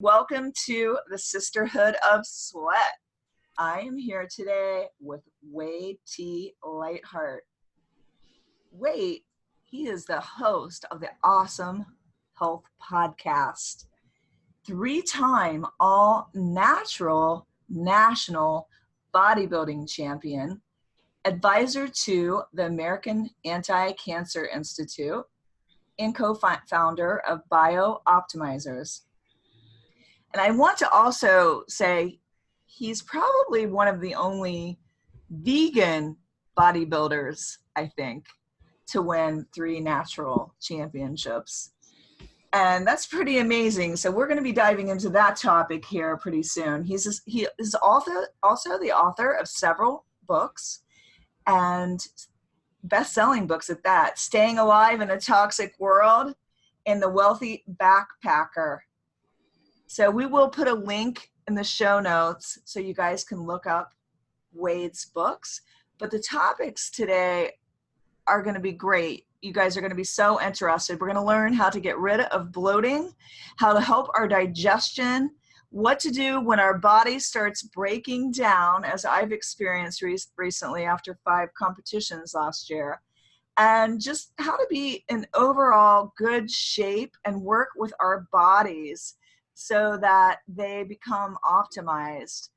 Welcome to the Sisterhood of Sweat. I am here today with Wade T. Lightheart. Wade, he is the host of the Awesome Health Podcast, 3-time all-natural national bodybuilding champion, advisor to the American Anti-Cancer Institute, and co-founder of BioOptimizers. And I want to also say he's probably one of the only vegan bodybuilders, I think, to win 3 natural championships. And that's pretty amazing. So we're going to be diving into that topic here pretty soon. He is also the author of several books and best-selling books at that. Staying Alive in a Toxic World and The Wealthy Backpacker. So we will put a link in the show notes so you guys can look up Wade's books. But the topics today are going to be great. You guys are going to be so interested. We're going to learn how to get rid of bloating, how to help our digestion, what to do when our body starts breaking down, as I've experienced recently after 5 competitions last year, and just how to be in overall good shape and work with our bodies so that they become optimized.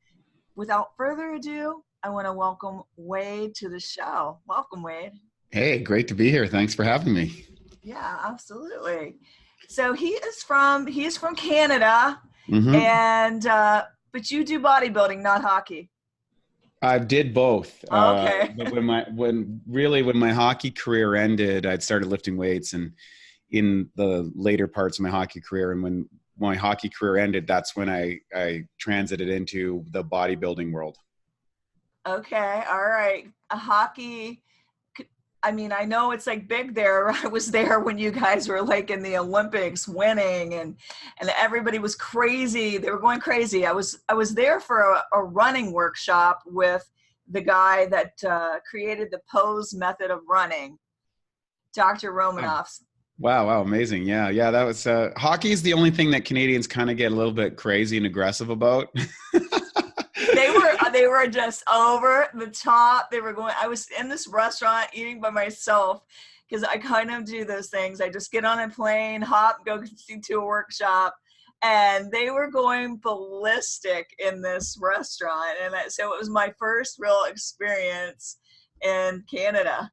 Without further ado, I want to welcome Wade to the show. Welcome, Wade. Hey, great to be here. Thanks for having me. Yeah, absolutely. So he's from Canada, and but you do bodybuilding, not hockey. I did both. Okay. But when my hockey career ended, I'd started lifting weights, and in the later parts of my hockey career, and when my hockey career ended, that's when I transited into the bodybuilding world. Okay. All right. A hockey, I mean, I know it's like big there. I was there when you guys were like in the Olympics winning and everybody was crazy. They were going crazy. I was there for a running workshop with the guy that created the pose method of running, Dr. Romanoff's. Wow. Amazing. Yeah. That was, hockey is the only thing that Canadians kind of get a little bit crazy and aggressive about. They were just over the top. I was in this restaurant eating by myself because I kind of do those things. I just get on a plane, hop, go to a workshop, and they were going ballistic in this restaurant. And so it was my first real experience in Canada.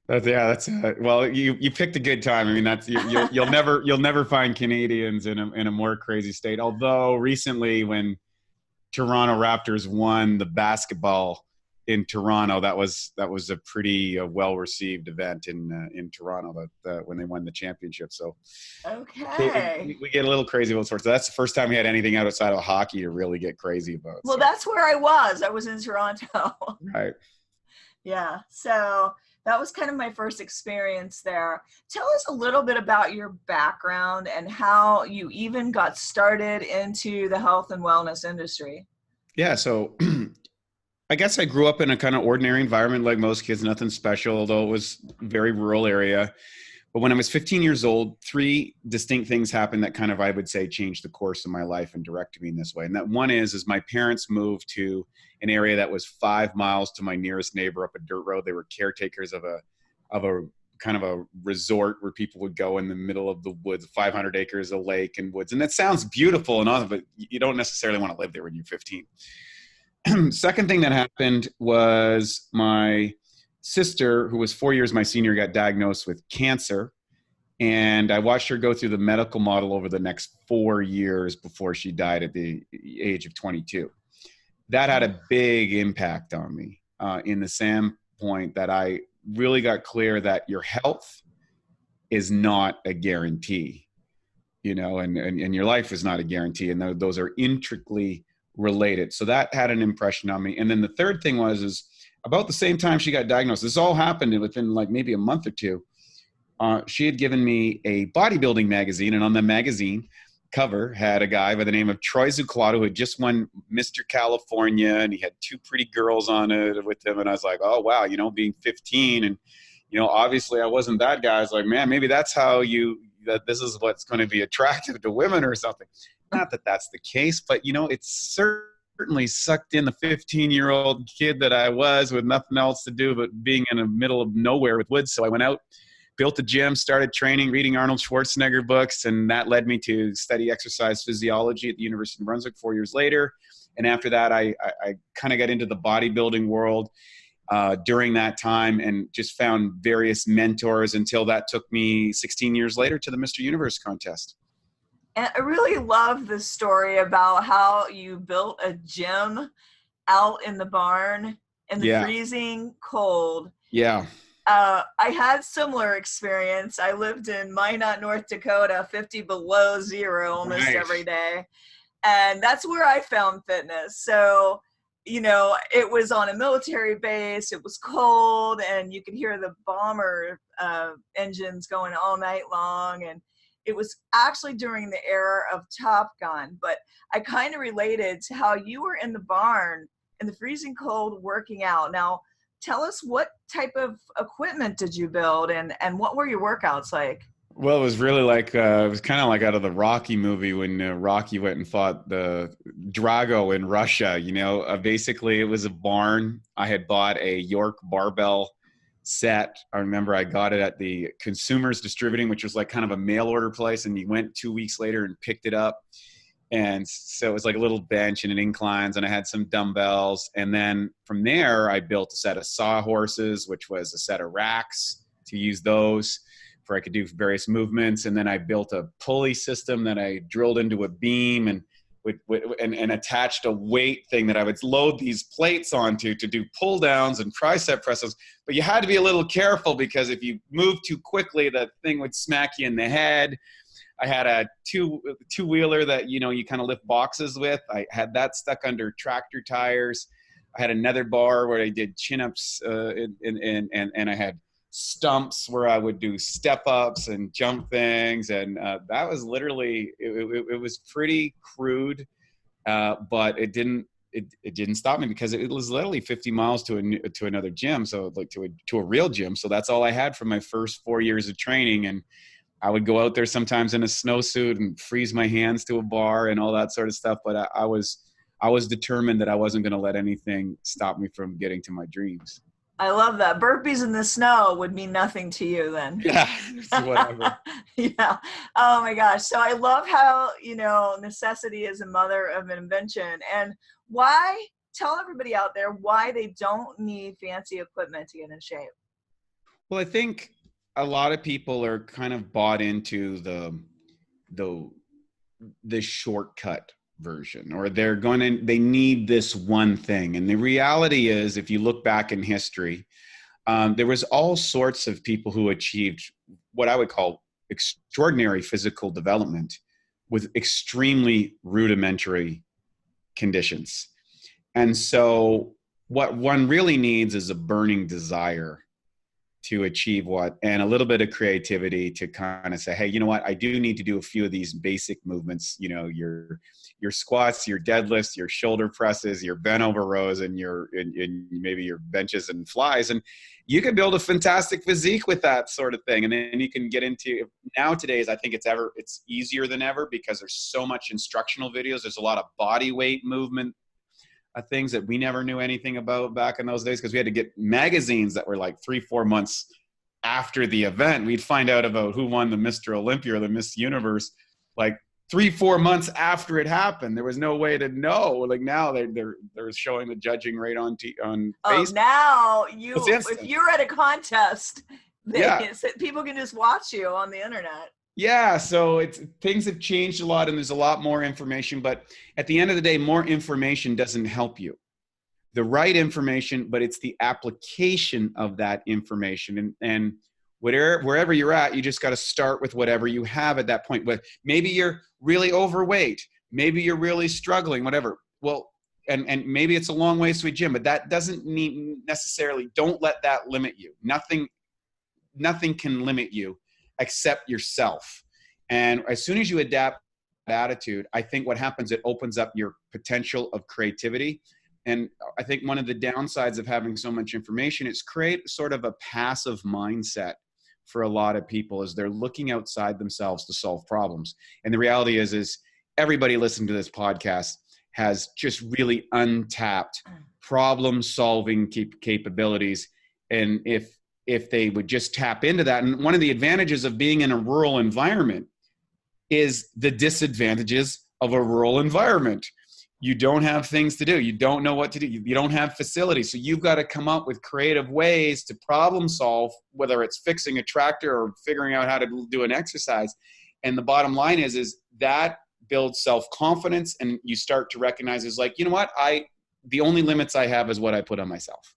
Well, you picked a good time. I mean, you'll never find Canadians in a more crazy state. Although recently, when Toronto Raptors won the basketball in Toronto, that was a pretty well received event in Toronto when they won the championship. So okay, we get a little crazy about sports. So that's the first time we had anything outside of hockey to really get crazy about. Well, that's where I was. I was in Toronto. Right. Yeah. So that was kind of my first experience there. Tell us a little bit about your background and how you even got started into the health and wellness industry. Yeah, so I guess I grew up in a kind of ordinary environment like most kids, nothing special, although it was a very rural area. But when I was 15 years old, 3 distinct things happened that kind of, I would say, changed the course of my life and directed me in this way. And that one is my parents moved to an area that was 5 miles to my nearest neighbor up a dirt road. They were caretakers of a kind of a resort where people would go in the middle of the woods, 500 acres, a lake and woods. And that sounds beautiful and all, but you don't necessarily want to live there when you're 15. Second thing that happened was my sister, who was 4 years my senior, got diagnosed with cancer. And I watched her go through the medical model over the next 4 years before she died at the age of 22. That had a big impact on me in the standpoint that I really got clear that your health is not a guarantee, and your life is not a guarantee. And those are intricately related. So that had an impression on me. And then the third thing is about the same time she got diagnosed, this all happened within like maybe a month or two. She had given me a bodybuilding magazine, and on the magazine cover had a guy by the name of Troy Zuclato, who had just won Mr. California, and he had 2 pretty girls on it with him. And I was like, oh, wow, being 15 and, obviously I wasn't that guy. I was like, man, maybe that's how you that this is what's going to be attractive to women or something. Not that that's the case, but it's certainly sucked in the 15-year-old kid that I was with nothing else to do but being in the middle of nowhere with woods. So I went out, built a gym, started training, reading Arnold Schwarzenegger books, and that led me to study exercise physiology at the University of New Brunswick 4 years later. And after that, I kind of got into the bodybuilding world during that time and just found various mentors until that took me 16 years later to the Mr. Universe contest. And I really love the story about how you built a gym out in the barn in the freezing cold. Yeah. I had similar experience. I lived in Minot, North Dakota, 50 below zero almost every day. And that's where I found fitness. So, it was on a military base. It was cold, and you could hear the bomber engines going all night long. And it was actually during the era of Top Gun. But I kind of related to how you were in the barn in the freezing cold working out. Now, tell us, what type of equipment did you build, and what were your workouts like? Well, it was really like, it was kind of like out of the Rocky movie when Rocky went and fought the Drago in Russia. Basically it was a barn. I had bought a York barbell set. I remember I got it at the Consumers Distributing, which was like kind of a mail order place. And you went 2 weeks later and picked it up. And so it was like a little bench and an inclines, and I had some dumbbells. And then from there, I built a set of sawhorses, which was a set of racks to use those for I could do various movements. And then I built a pulley system that I drilled into a beam and attached a weight thing that I would load these plates onto to do pull downs and tricep presses. But you had to be a little careful because if you moved too quickly, that thing would smack you in the head. I had a two-wheeler that, you kind of lift boxes with. I had that stuck under tractor tires. I had another bar where I did chin-ups and I had stumps where I would do step-ups and jump things. And that was literally, it was pretty crude, but it didn't stop me because it was literally 50 miles to another gym. So like to a real gym. So that's all I had for my first 4 years of training. And I would go out there sometimes in a snowsuit and freeze my hands to a bar and all that sort of stuff. But I was determined that I wasn't going to let anything stop me from getting to my dreams. I love that. Burpees in the snow would mean nothing to you then. Yeah, whatever. Yeah. Oh my gosh. So I love how, necessity is a mother of invention. And tell everybody out there why they don't need fancy equipment to get in shape. Well, I think a lot of people are kind of bought into the shortcut version, or they need this one thing. And the reality is, if you look back in history, there was all sorts of people who achieved what I would call extraordinary physical development with extremely rudimentary conditions. And so what one really needs is a burning desire to achieve and a little bit of creativity to kind of say, hey, you know what, I do need to do a few of these basic movements, your squats, your deadlifts, your shoulder presses, your bent over rows, and maybe your benches and flies. And you can build a fantastic physique with that sort of thing. And then you can get into, nowadays, I think it's easier than ever because there's so much instructional videos. There's a lot of body weight movement things that we never knew anything about back in those days, because we had to get magazines that were like 3-4 months after the event. We'd find out about who won the Mr. Olympia or the Miss Universe like 3-4 months after it happened. There was no way to know. Like now they're showing the judging right on Facebook. Oh, now if you're at a contest, people can just watch you on the internet. Yeah, so things have changed a lot, and there's a lot more information. But at the end of the day, more information doesn't help you. The right information, but it's the application of that information. And wherever you're at, you just got to start with whatever you have at that point. But maybe you're really overweight, maybe you're really struggling, whatever. Well, and maybe it's a long ways to a gym, but that doesn't mean necessarily. Don't let that limit you. Nothing can limit you except yourself. And as soon as you adapt that attitude, I think what happens, it opens up your potential of creativity. And I think one of the downsides of having so much information is create sort of a passive mindset for a lot of people is they're looking outside themselves to solve problems. And the reality is everybody listening to this podcast has just really untapped problem solving capabilities. And if they would just tap into that, and one of the advantages of being in a rural environment is the disadvantages of a rural environment. You don't have things to do. You don't know what to do. You don't have facilities. So you've got to come up with creative ways to problem solve, whether it's fixing a tractor or figuring out how to do an exercise. And the bottom line is that builds self-confidence, and you start to recognize is like, you know what? The only limits I have is what I put on myself.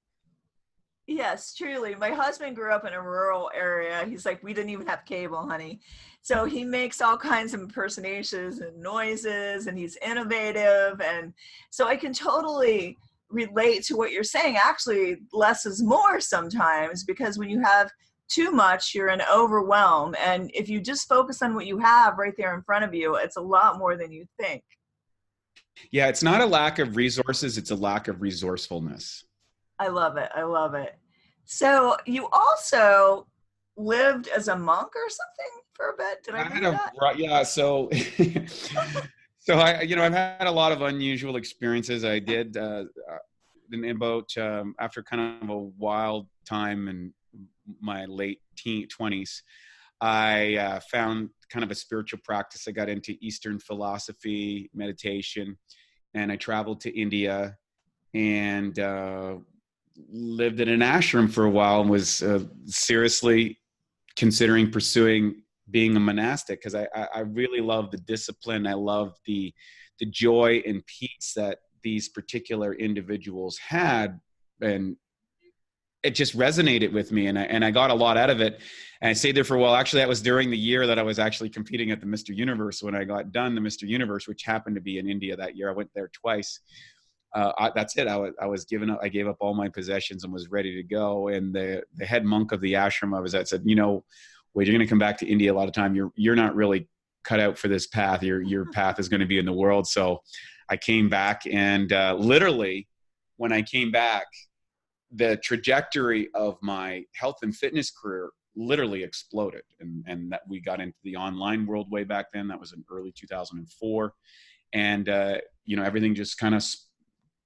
Yes, truly. My husband grew up in a rural area. He's like, we didn't even have cable, honey. So he makes all kinds of impersonations and noises, and he's innovative. And so I can totally relate to what you're saying. Actually, less is more sometimes, because when you have too much, you're in overwhelm. And if you just focus on what you have right there in front of you, it's a lot more than you think. Yeah, it's not a lack of resources. It's a lack of resourcefulness. I love it. I love it. So you also lived as a monk or something for a bit? Did I do that? Yeah. So, I've had a lot of unusual experiences. I did after kind of a wild time in my late 20s, I found kind of a spiritual practice. I got into Eastern philosophy, meditation, and I traveled to India and lived in an ashram for a while, and was seriously considering pursuing being a monastic, because I really love the discipline. I love the joy and peace that these particular individuals had, and it just resonated with me, and I got a lot out of it. And I stayed there for a while. Actually, that was during the year that I was actually competing at the Mr. Universe. When I got done the Mr. Universe, which happened to be in India that year, I went there twice. That's it. I was given up. I gave up all my possessions and was ready to go. And the head monk of the ashram I was at said, you know, Wade, you're going to come back to India a lot of time. You're not really cut out for this path. Your path is going to be in the world. So I came back, and literally when I came back, the trajectory of my health and fitness career literally exploded. And that we got into the online world way back then. That was in early 2004. And, everything just kind of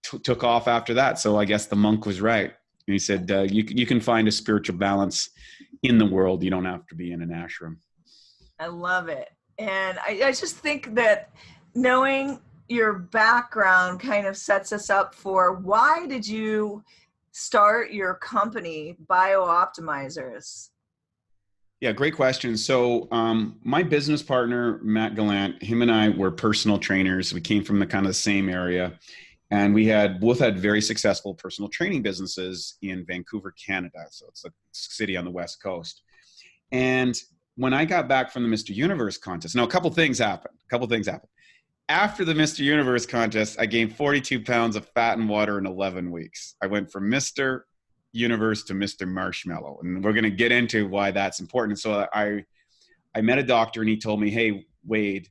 took off after that. So I guess the monk was right. And he said, you can find a spiritual balance in the world. You don't have to be in an ashram. I love it. And I just think that knowing your background kind of sets us up for, why did you start your company, BioOptimizers? Yeah, great question. So my business partner, Matt Gallant, him and I were personal trainers. We came from the kind of the same area. And we both had very successful personal training businesses in Vancouver, Canada. So it's a city on the West Coast. And when I got back from the Mr. Universe contest, now a couple things happened. After the Mr. Universe contest, I gained 42 pounds of fat and water in 11 weeks. I went from Mr. Universe to Mr. Marshmallow. And we're going to get into why that's important. So I met a doctor, and he told me, hey, Wade,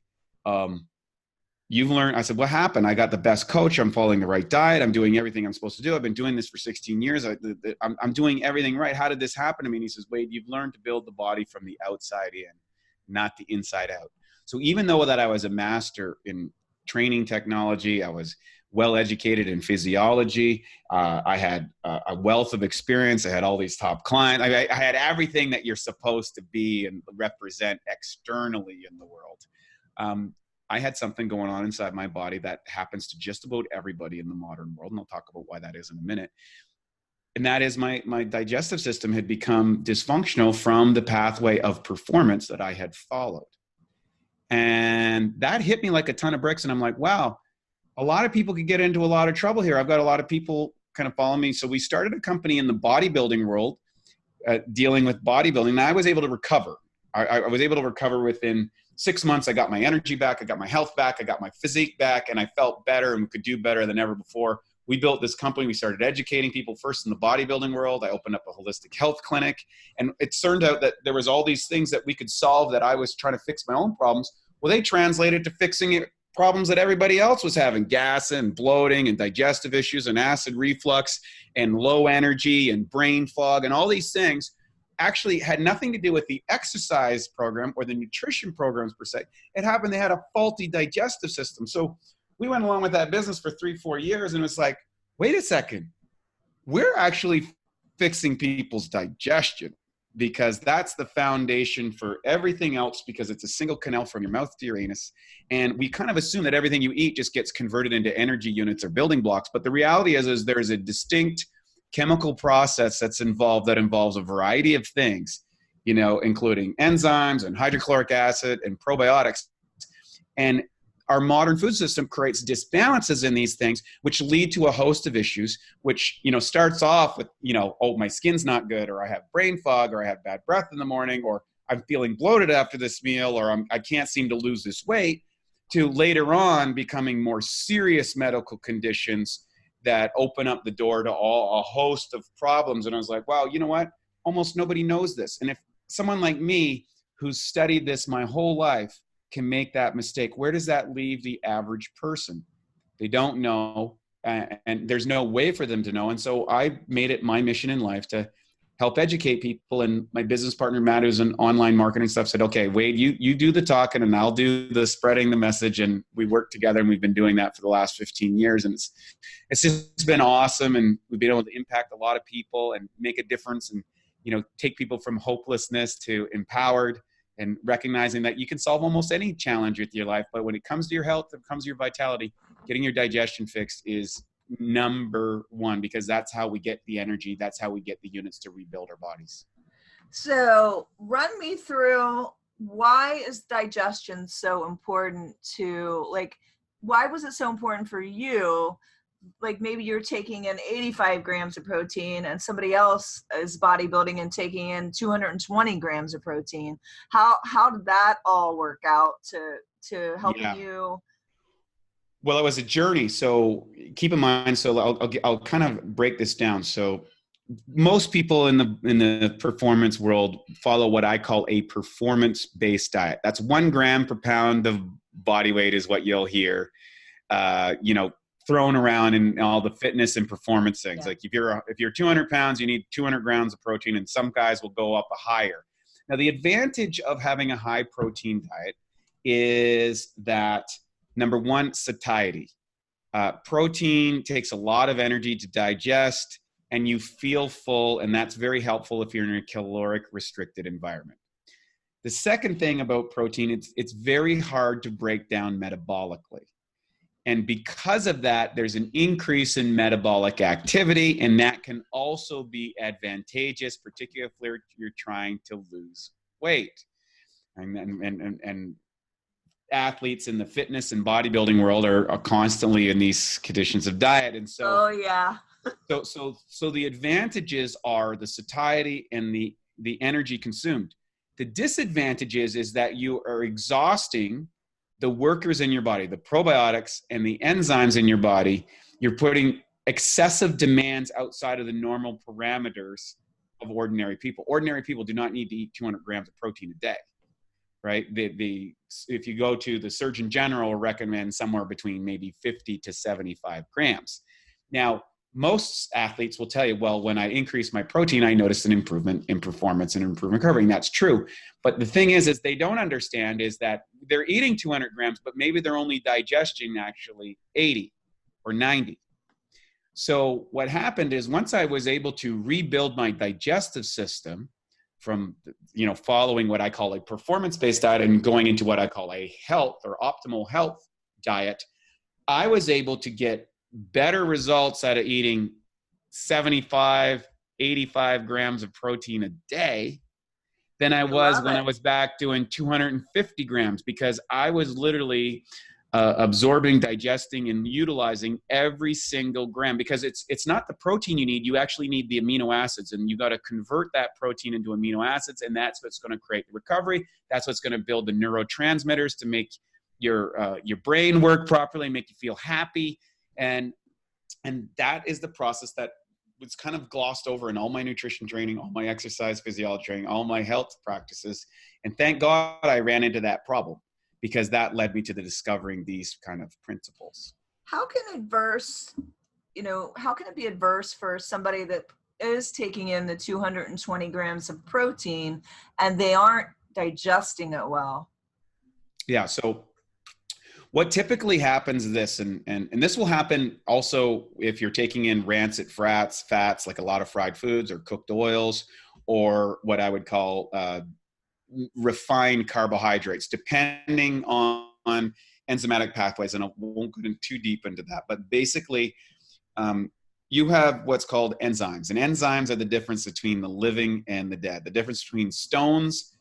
you've learned. I said, what happened? I got the best coach. I'm following the right diet. I'm doing everything I'm supposed to do. I've been doing this for 16 years. I'm doing everything right. How did this happen to me? And he says, Wade, you've learned to build the body from the outside in, not the inside out. So even though that I was a master in training technology, I was well educated in physiology. I had a wealth of experience. I had all these top clients. I had everything that you're supposed to be and represent externally in the world. I had something going on inside my body that happens to just about everybody in the modern world. And I'll talk about why that is in a minute. And that is my digestive system had become dysfunctional from the pathway of performance that I had followed. And that hit me like a ton of bricks. And I'm like, wow, a lot of people could get into a lot of trouble here. I've got a lot of people kind of following me. So we started a company in the bodybuilding world, dealing with bodybuilding. And I was able to recover. I was able to recover within 6 months. I got my energy back. I got my health back. I got my physique back, and I felt better and could do better than ever before. We built this company. We started educating people first in the bodybuilding world. I opened up a holistic health clinic, and it turned out that there was all these things that we could solve that I was trying to fix my own problems. Well, they translated to fixing problems that everybody else was having: gas and bloating and digestive issues and acid reflux and low energy and brain fog and all these things. actually had nothing to do with the exercise program or the nutrition programs per se. It happened they had a faulty digestive system. So we went along with that business for 3-4 years, and it was like, wait a second, we're actually fixing people's digestion, because that's the foundation for everything else, because it's a single canal from your mouth to your anus. And we kind of assume that everything you eat just gets converted into energy units or building blocks. But the reality is there's a distinct chemical process that's involved that involves a variety of things, you know, including enzymes and hydrochloric acid and probiotics. And our modern food system creates disbalances in these things, which lead to a host of issues, which, you know, starts off with, you know, oh, my skin's not good, or I have brain fog, or I have bad breath in the morning, or I'm feeling bloated after this meal, or I can't seem to lose this weight, to later on becoming more serious medical conditions that open up the door to a host of problems. And I was like, wow, you know what? Almost nobody knows this. And if someone like me, who's studied this my whole life, can make that mistake, where does that leave the average person? They don't know, and there's no way for them to know. And so I made it my mission in life to help educate people. And my business partner, Matt, who's in online marketing stuff, said, okay, Wade, you do the talking and I'll do the spreading the message. And we work together, and we've been doing that for the last 15 years. And it's just been awesome. And we've been able to impact a lot of people and make a difference, and, you know, take people from hopelessness to empowered, and recognizing that you can solve almost any challenge with your life. But when it comes to your health, when it comes to your vitality, getting your digestion fixed is number one, because that's how we get the energy. That's how we get the units to rebuild our bodies. So run me through, why is digestion so important to, like, why was it so important for you? Like, maybe you're taking in 85 grams of protein and somebody else is bodybuilding and taking in 220 grams of protein. How did that all work out to helping you? Well, it was a journey. So keep in mind, so I'll kind of break this down. So most people in the performance world follow what I call a performance-based diet. That's 1 gram per pound of body weight is what you'll hear, you know, thrown around in all the fitness and performance things. Yeah. Like if you're 200 pounds, you need 200 grams of protein, and some guys will go up a higher. Now, the advantage of having a high protein diet is that, number one, satiety. Protein takes a lot of energy to digest, and you feel full, and that's very helpful if you're in a caloric restricted environment. The second thing about protein, it's very hard to break down metabolically. And because of that, there's an increase in metabolic activity, and that can also be advantageous, particularly if you're trying to lose weight. And athletes in the fitness and bodybuilding world are constantly in these conditions of diet. And so, oh yeah. so the advantages are the satiety and the energy consumed. The disadvantages is that you are exhausting the workers in your body, the probiotics and the enzymes in your body. You're putting excessive demands outside of the normal parameters of ordinary people. Ordinary people do not need to eat 200 grams of protein a day, right? If you go to the Surgeon General, recommend somewhere between maybe 50 to 75 grams. Now, most athletes will tell you, well, when I increase my protein, I noticed an improvement in performance and improvement recovery. And that's true. But the thing is they don't understand is that they're eating 200 grams, but maybe they're only digesting actually 80 or 90. So what happened is, once I was able to rebuild my digestive system from, you know, following what I call a performance-based diet and going into what I call a health or optimal health diet, I was able to get better results out of eating 75, 85 grams of protein a day than I was when I was back doing 250 grams, because I was literally absorbing, digesting, and utilizing every single gram, because it's not the protein you need. You actually need the amino acids, and you got to convert that protein into amino acids, and that's what's going to create the recovery. That's what's going to build the neurotransmitters to make your brain work properly, make you feel happy. And that is the process that was kind of glossed over in all my nutrition training, all my exercise physiology training, all my health practices. And thank God I ran into that problem, because that led me to discovering these kind of principles. How can it be adverse for somebody that is taking in the 220 grams of protein and they aren't digesting it well? Yeah. So what typically happens is this, and this will happen also if you're taking in rancid fats, like a lot of fried foods or cooked oils, or what I would call refined carbohydrates, depending on enzymatic pathways. And I won't go too deep into that, but basically, you have what's called enzymes, and enzymes are the difference between the living and the dead. The difference between stones,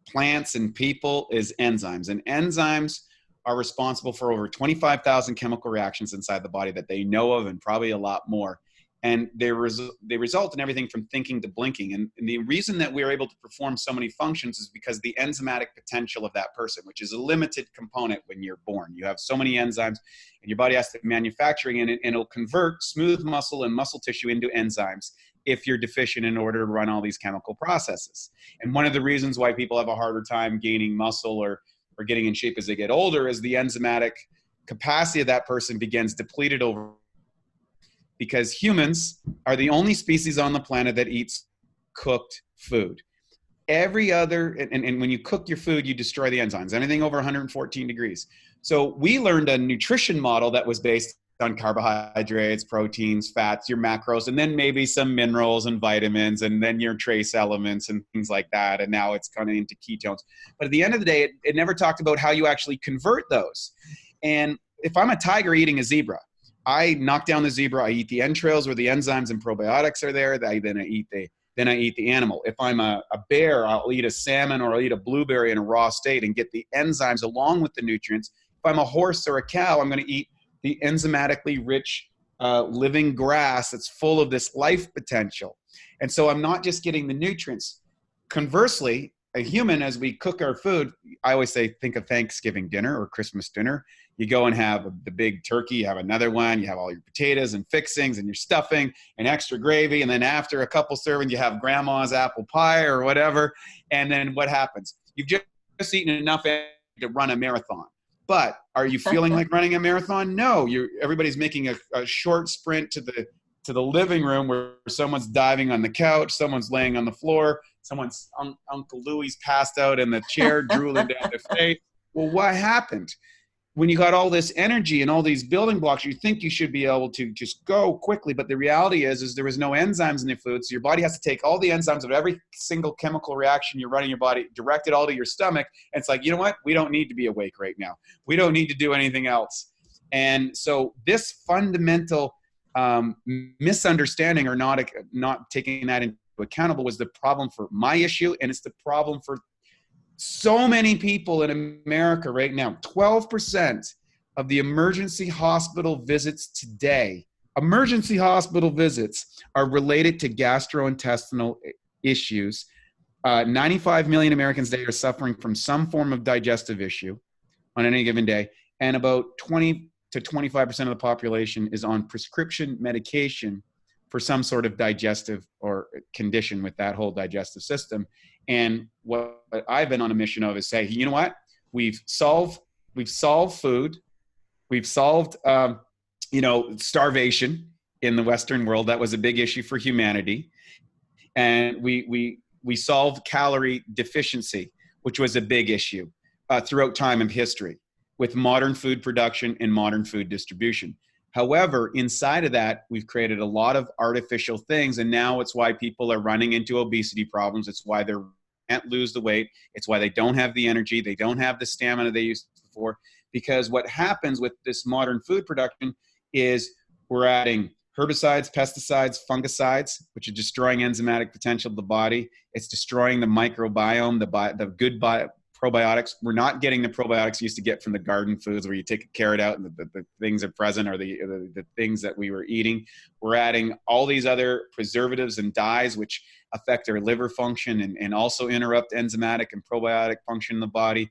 plants, and people is enzymes, and enzymes are responsible for over 25,000 chemical reactions inside the body that they know of, and probably a lot more. And they result in everything from thinking to blinking. And the reason that we're able to perform so many functions is because the enzymatic potential of that person, which is a limited component when you're born. You have so many enzymes, and your body has to manufacture it, and it'll convert smooth muscle and muscle tissue into enzymes if you're deficient in order to run all these chemical processes. And one of the reasons why people have a harder time gaining muscle or getting in shape as they get older is the enzymatic capacity of that person begins depleted over, because humans are the only species on the planet that eats cooked food. Every other, and when you cook your food, you destroy the enzymes, anything over 114 degrees. So we learned a nutrition model that was based on carbohydrates, proteins, fats, your macros, and then maybe some minerals and vitamins, and then your trace elements and things like that. And now it's kind of into ketones. But at the end of the day, it never talked about how you actually convert those. And if I'm a tiger eating a zebra, I knock down the zebra, I eat the entrails where the enzymes and probiotics are there, then I eat the animal. If I'm a bear, I'll eat a salmon or I'll eat a blueberry in a raw state and get the enzymes along with the nutrients. If I'm a horse or a cow, I'm going to eat the enzymatically rich living grass that's full of this life potential. And so I'm not just getting the nutrients. Conversely, a human, as we cook our food, I always say, think of Thanksgiving dinner or Christmas dinner. You go and have the big turkey, you have another one, you have all your potatoes and fixings and your stuffing and extra gravy. And then after a couple servings, you have grandma's apple pie or whatever. And then what happens? You've just eaten enough to run a marathon. But are you feeling like running a marathon? No, everybody's making a short sprint to the living room where someone's diving on the couch, someone's laying on the floor, someone's Uncle Louie's passed out in the chair, drooling down their face. Well, what happened? When you got all this energy and all these building blocks, you think you should be able to just go quickly. But the reality is there was no enzymes in the food. So your body has to take all the enzymes of every single chemical reaction you're running in your body, direct it all to your stomach. And it's like, you know what? We don't need to be awake right now. We don't need to do anything else. And so this fundamental misunderstanding or not taking that into accountable was the problem for my issue. And it's the problem for so many people in America right now. 12% of the emergency hospital visits today, emergency hospital visits, are related to gastrointestinal issues. 95 million Americans today are suffering from some form of digestive issue on any given day. And about 20 to 25% of the population is on prescription medication for some sort of digestive or condition with that whole digestive system. And what I've been on a mission of is say, you know what? We've solved food. We've solved, starvation in the Western world. That was a big issue for humanity. And we solved calorie deficiency, which was a big issue throughout time and history with modern food production and modern food distribution. However, inside of that, we've created a lot of artificial things, and now it's why people are running into obesity problems. It's why they can't lose the weight. It's why they don't have the energy. They don't have the stamina they used before, because what happens with this modern food production is we're adding herbicides, pesticides, fungicides, which are destroying enzymatic potential of the body. It's destroying the microbiome, the good probiotics. We're not getting the probiotics you used to get from the garden foods where you take a carrot out and the things are present, or the things that we were eating. We're adding all these other preservatives and dyes which affect our liver function and also interrupt enzymatic and probiotic function in the body.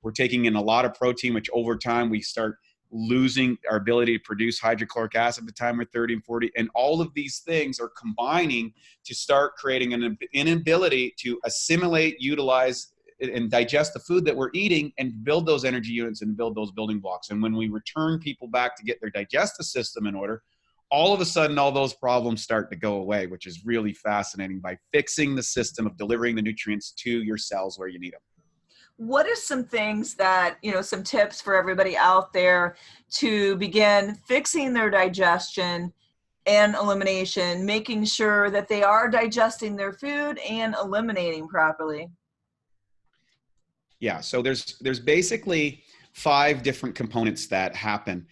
We're taking in a lot of protein, which over time we start losing our ability to produce hydrochloric acid by the time we're 30 and 40. And all of these things are combining to start creating an inability to assimilate, utilize, and digest the food that we're eating and build those energy units and build those building blocks. And when we return people back to get their digestive system in order, all of a sudden, all those problems start to go away, which is really fascinating by fixing the system of delivering the nutrients to your cells where you need them. What are some things that, some tips for everybody out there to begin fixing their digestion and elimination, making sure that they are digesting their food and eliminating properly? Yeah, so there's basically 5 different components that happen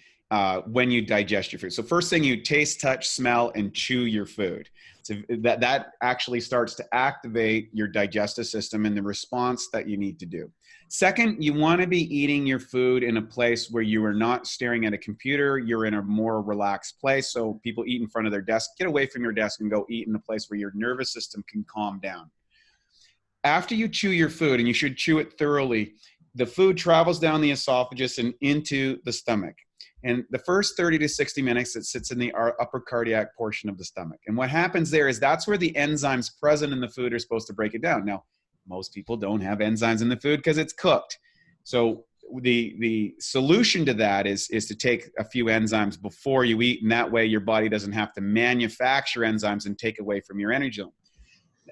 when you digest your food. So first thing, you taste, touch, smell, and chew your food. So that actually starts to activate your digestive system and the response that you need to do. Second, you want to be eating your food in a place where you are not staring at a computer. You're in a more relaxed place. So people eat in front of their desk. Get away from your desk and go eat in a place where your nervous system can calm down. After you chew your food, and you should chew it thoroughly, the food travels down the esophagus and into the stomach. And the first 30 to 60 minutes, it sits in the upper cardiac portion of the stomach. And what happens there is that's where the enzymes present in the food are supposed to break it down. Now, most people don't have enzymes in the food because it's cooked. So the solution to that is to take a few enzymes before you eat, and that way your body doesn't have to manufacture enzymes and take away from your energy zone.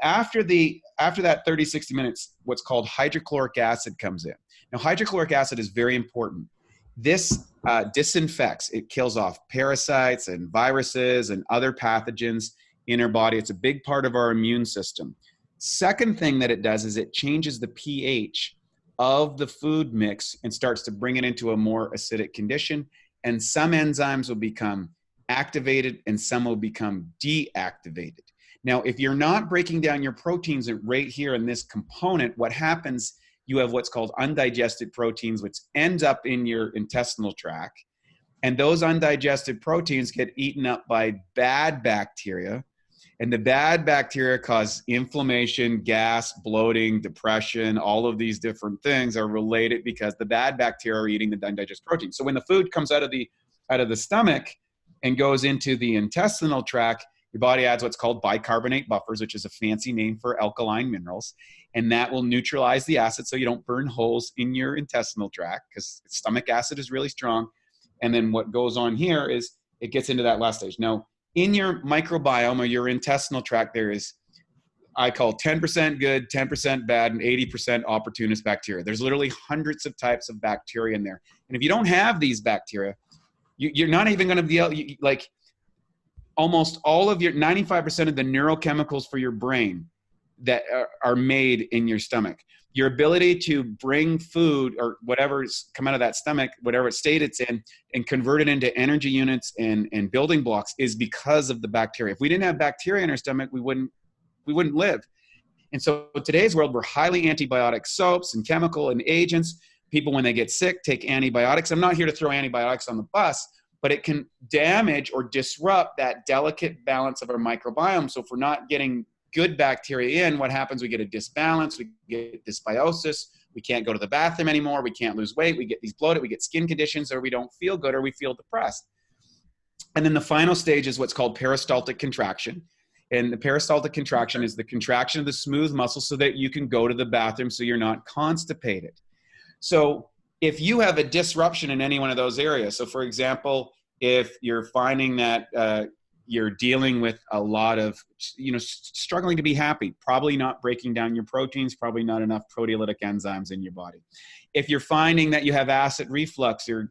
After that 30, 60 minutes, what's called hydrochloric acid comes in. Now, hydrochloric acid is very important. This disinfects, it kills off parasites and viruses and other pathogens in our body. It's a big part of our immune system. Second thing that it does is it changes the pH of the food mix and starts to bring it into a more acidic condition. And some enzymes will become activated and some will become deactivated. Now, if you're not breaking down your proteins right here in this component, what happens, you have what's called undigested proteins, which ends up in your intestinal tract. And those undigested proteins get eaten up by bad bacteria. And the bad bacteria cause inflammation, gas, bloating, depression. All of these different things are related because the bad bacteria are eating the undigested protein. So when the food comes out of the stomach and goes into the intestinal tract, your body adds what's called bicarbonate buffers, which is a fancy name for alkaline minerals. And that will neutralize the acid so you don't burn holes in your intestinal tract because stomach acid is really strong. And then what goes on here is it gets into that last stage. Now, in your microbiome or your intestinal tract, there is, I call 10% good, 10% bad, and 80% opportunist bacteria. There's literally hundreds of types of bacteria in there. And if you don't have these bacteria, you're not even going to be able, like almost all of your 95% of the neurochemicals for your brain that are made in your stomach. Your ability to bring food or whatever's come out of that stomach, whatever state it's in, and convert it into energy units and building blocks is because of the bacteria. If we didn't have bacteria in our stomach, we wouldn't live. And so in today's world, we're highly antibiotic soaps and chemical and agents. People, when they get sick, take antibiotics. I'm not here to throw antibiotics on the bus, but it can damage or disrupt that delicate balance of our microbiome. So if we're not getting good bacteria in, what happens? We get a disbalance, we get dysbiosis, we can't go to the bathroom anymore, we can't lose weight, we get these bloated, we get skin conditions, or we don't feel good, or we feel depressed. And then the final stage is what's called peristaltic contraction. And the peristaltic contraction is the contraction of the smooth muscle so that you can go to the bathroom so you're not constipated. So if you have a disruption in any one of those areas, so for example, if you're finding that you're dealing with a lot of, struggling to be happy, probably not breaking down your proteins, probably not enough proteolytic enzymes in your body. If you're finding that you have acid reflux or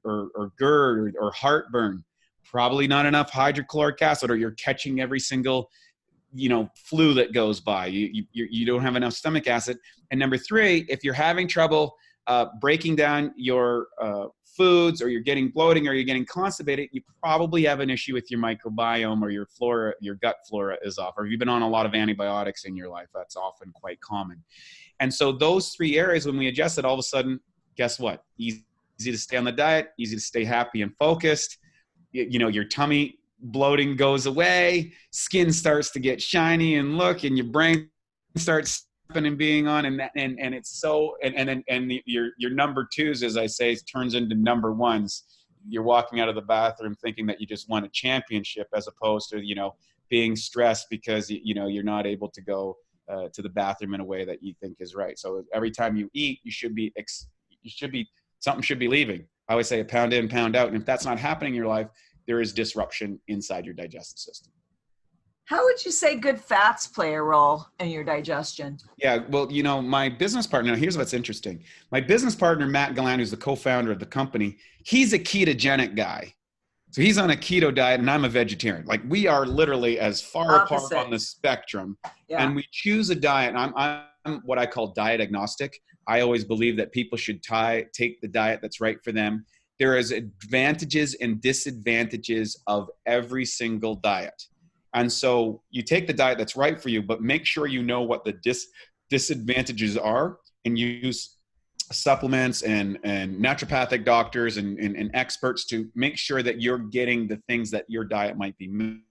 GERD or heartburn, probably not enough hydrochloric acid, or you're catching every single, flu that goes by. You don't have enough stomach acid. And number 3, if you're having trouble breaking down your foods, or you're getting bloating, or you're getting constipated, you probably have an issue with your microbiome, or your flora, your gut flora is off, or you've been on a lot of antibiotics in your life. That's often quite common. And so those 3 areas, when we adjust it, all of a sudden, guess what? Easy to stay on the diet, easy to stay happy and focused. Your tummy bloating goes away, skin starts to get shiny and look, and your brain starts and being on, and it's so, and your number 2s, as I say, turns into number 1s. You're walking out of the bathroom thinking that you just won a championship, as opposed to being stressed because you're not able to go to the bathroom in a way that you think is right. So every time you eat, something should be leaving. I always say a pound in, pound out, and if that's not happening in your life, there is disruption inside your digestive system. How would you say good fats play a role in your digestion? Yeah, well, my business partner, here's what's interesting. My business partner, Matt Gallant, who's the co-founder of the company, he's a ketogenic guy. So he's on a keto diet and I'm a vegetarian. Like, we are literally as far apart on the spectrum. Yeah. And we choose a diet. And I'm what I call diet agnostic. I always believe that people should take the diet that's right for them. There is advantages and disadvantages of every single diet. And so you take the diet that's right for you, but make sure you know what the disadvantages are, and use supplements and naturopathic doctors and experts to make sure that you're getting the things that your diet might be missing,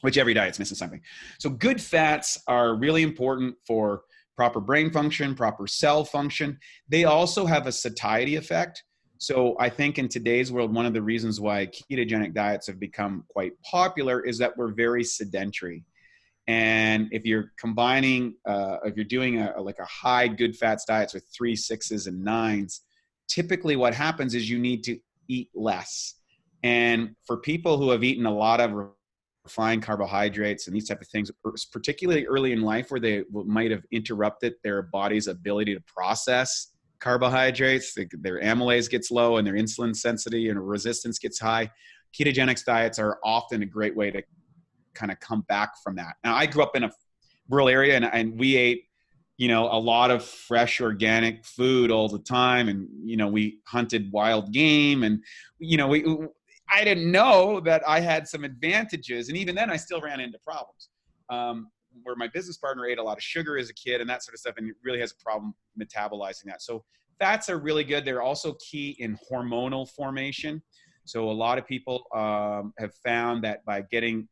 which every diet's missing something. So good fats are really important for proper brain function, proper cell function. They also have a satiety effect. So I think in today's world, one of the reasons why ketogenic diets have become quite popular is that we're very sedentary. And if you're combining, if you're doing a high good fats diets with 3, 6s, and 9s, typically what happens is you need to eat less. And for people who have eaten a lot of refined carbohydrates and these type of things, particularly early in life where they might have interrupted their body's ability to process carbohydrates, their amylase gets low and their insulin sensitivity and resistance gets high. Ketogenic diets are often a great way to kind of come back from that. Now, I grew up in a rural area and we ate, a lot of fresh organic food all the time. And, we hunted wild game and, I didn't know that I had some advantages. And even then I still ran into problems. Where my business partner ate a lot of sugar as a kid and that sort of stuff, and really has a problem metabolizing that. So fats are really good. They're also key in hormonal formation. So a lot of people have found that by getting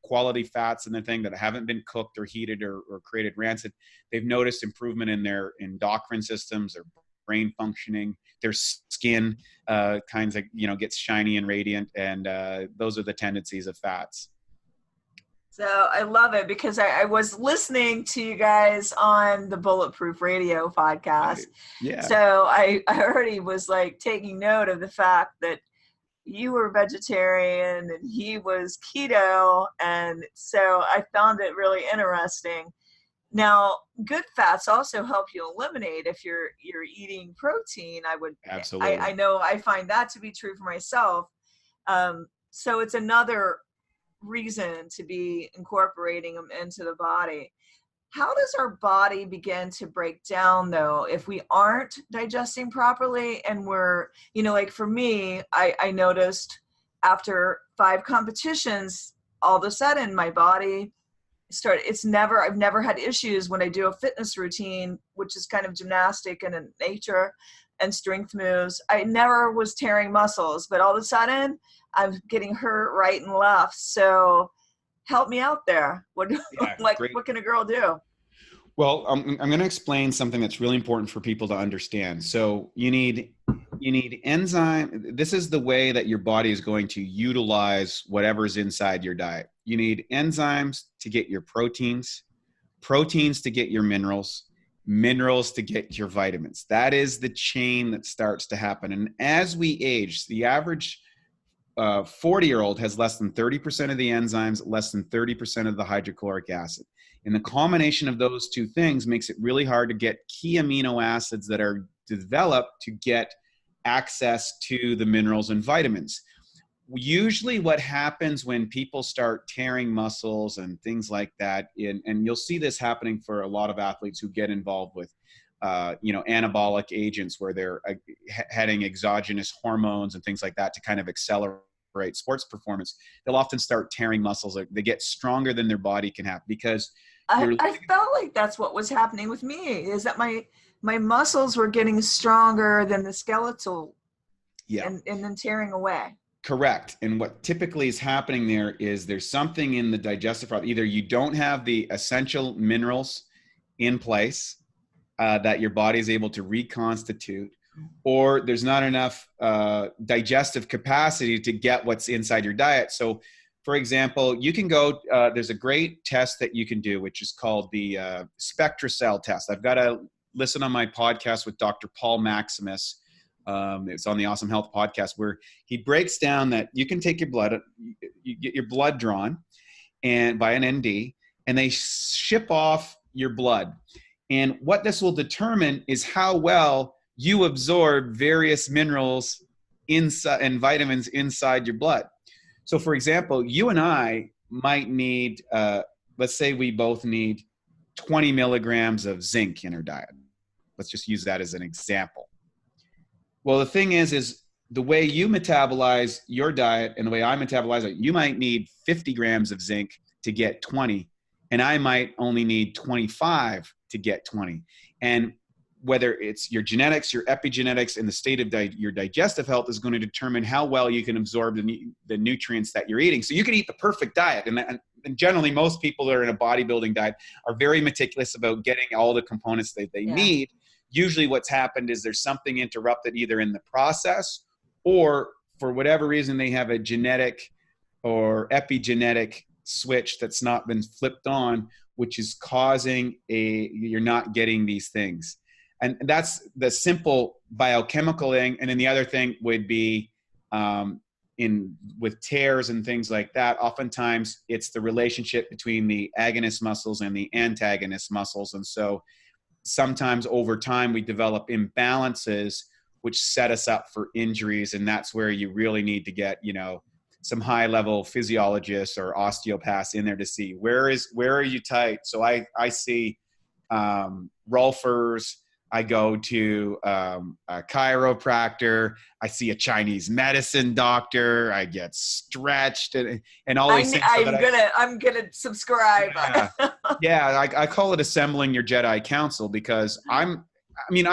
quality fats in the thing that haven't been cooked or heated or created rancid, they've noticed improvement in their endocrine systems, their brain functioning, their skin gets shiny and radiant. And those are the tendencies of fats. So I love it because I was listening to you guys on the Bulletproof Radio podcast. Right. Yeah. So I already was taking note of the fact that you were vegetarian and he was keto. And so I found it really interesting. Now, good fats also help you eliminate if you're eating protein. Absolutely. I know I find that to be true for myself. So it's another reason to be incorporating them into the body. How does our body begin to break down though if we aren't digesting properly? And we're, for me, I noticed after 5 competitions, all of a sudden my body I've never had issues when I do a fitness routine, which is kind of gymnastic and in nature and strength moves. I never was tearing muscles, but all of a sudden I'm getting hurt right and left. So help me out there. What can a girl do? Well, I'm going to explain something that's really important for people to understand. So you need enzyme. This is the way that your body is going to utilize whatever's inside your diet. You need enzymes to get your proteins to get your minerals to get your vitamins. That is the chain that starts to happen. And as we age, the average 40-year-old has less than 30% of the enzymes, less than 30% of the hydrochloric acid. And the combination of those two things makes it really hard to get key amino acids that are developed to get access to the minerals and vitamins. Usually what happens when people start tearing muscles and things like that, and you'll see this happening for a lot of athletes who get involved with anabolic agents where they're heading exogenous hormones and things like that to kind of accelerate sports performance. They'll often start tearing muscles. They get stronger than their body can have because I felt like that's what was happening with me, is that my muscles were getting stronger than the skeletal, and then tearing away. Correct. And what typically is happening there is there's something in the digestive process. Either you don't have the essential minerals in place that your body is able to reconstitute, or there's not enough digestive capacity to get what's inside your diet. So, for example, you can go, there's a great test that you can do, which is called the Spectra cell test. I've got to listen on my podcast with Dr. Paul Maximus It's on the Awesome Health podcast, where he breaks down that you can take your blood, you get your blood drawn and by an ND, and they ship off your blood. And what this will determine is how well you absorb various minerals inside and vitamins inside your blood. So for example, you and I might need, let's say we both need 20 milligrams of zinc in our diet. Let's just use that as an example. Well, the thing is the way you metabolize your diet and the way I metabolize it, you might need 50 grams of zinc to get 20, and I might only need 25 to get 20. And whether it's your genetics, your epigenetics, and the state of your digestive health is going to determine how well you can absorb the nutrients that you're eating. So you can eat the perfect diet. And generally, most people that are in a bodybuilding diet are very meticulous about getting all the components that they need. Usually what's happened is there's something interrupted either in the process, or for whatever reason, they have a genetic or epigenetic switch that's not been flipped on, which is causing you're not getting these things. And that's the simple biochemical thing. And then the other thing would be with tears and things like that, oftentimes it's the relationship between the agonist muscles and the antagonist muscles. And so sometimes over time we develop imbalances which set us up for injuries. And that's where you really need to get, some high level physiologists or osteopaths in there to see where are you tight. So I see Rolfers. I go to a chiropractor. I see a Chinese medicine doctor. I get stretched and all these things. I'm gonna subscribe. I call it assembling your Jedi Council, because I